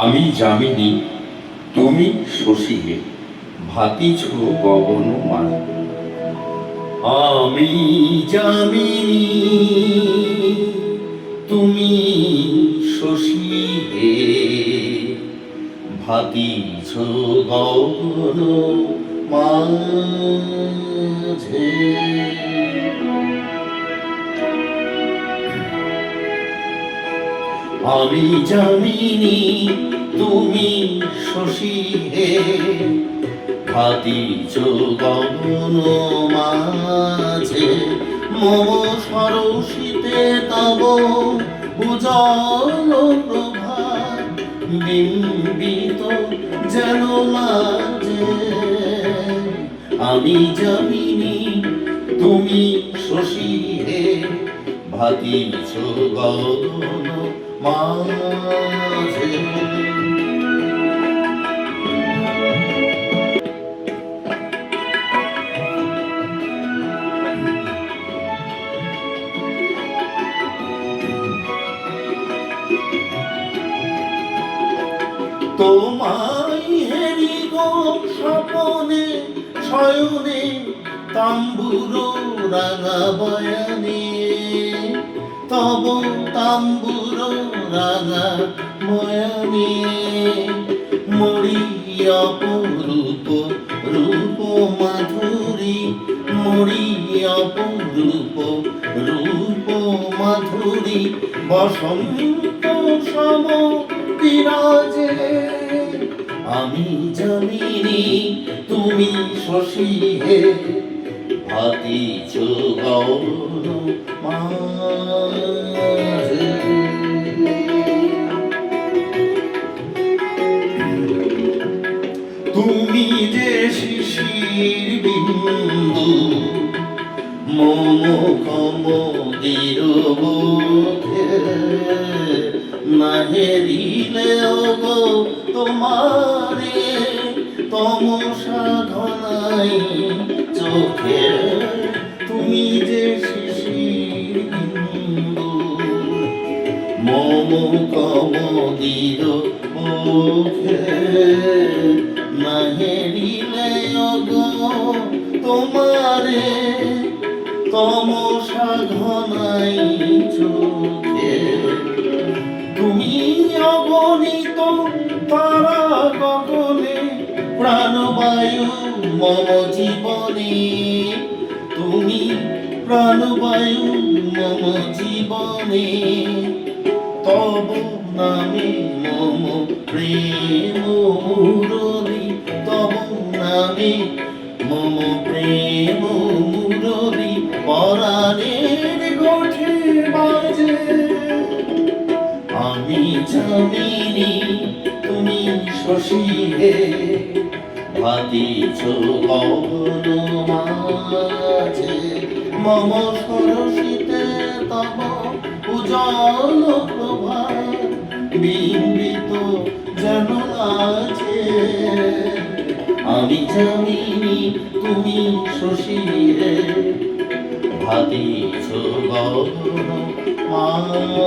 আমি যামিনী, তুমি শশী হে, ভাতিছ গগন মান। আমি যামিনী, তুমি শশী হে, ভাতিছ গগন মাঝে। আমি যামিনী, তুমি শশী হে, ভাতিছ গগন মাঝে। মম সরসিতে তব উজ্জ্বল প্রভা, বিম্বিত যেন লাজে। আমি যামিনী, তুমি শশী হে, ভাতিছ গগন মাঝে। তোমায় হেরি গো স্বপনে শয়নে, তাম্বুর রাঙা বয়ানে। তব তাম্বুর রাঙা বয়ানে, মরি অপরূপ রূপ মাধুরী, মরি অপরূপ রূপ মাধুরী। বসন্ত সম বিরাজে। আমি যামিনী, তুমি শশী হে, ভাতিছ গগন মাঝে। তুমি যে শিশির বিন্দু, মম কমদির বোধে। না হেরিলে গো তোমারে, তমসা ঘনাই চোখে। তুমি যে শিশির বিন্দু, মম কমদির মুখে। না হেরিলে গো তোমারে, তমসা ঘনাই চোখে। তুমি অগণিত তারা গগনে, প্রাণবায়ু মম জীবনে। তুমি প্রাণবায়ু মম জীবনে। তব নামে মম প্রেম মুরলী, তব নামে মম প্রেম মুরলী। পরাণের গোঠে বাজে। আমি যামিনী, তুমি শশী হে, ভাতিছ গগন মাঝে। মম সরসিতে তব উজ্জ্বল প্রভা, বিম্বিত যেন লাজে। আমি যামিনী, তুমি শশী হে, ভাতিছ গগন মাঝে।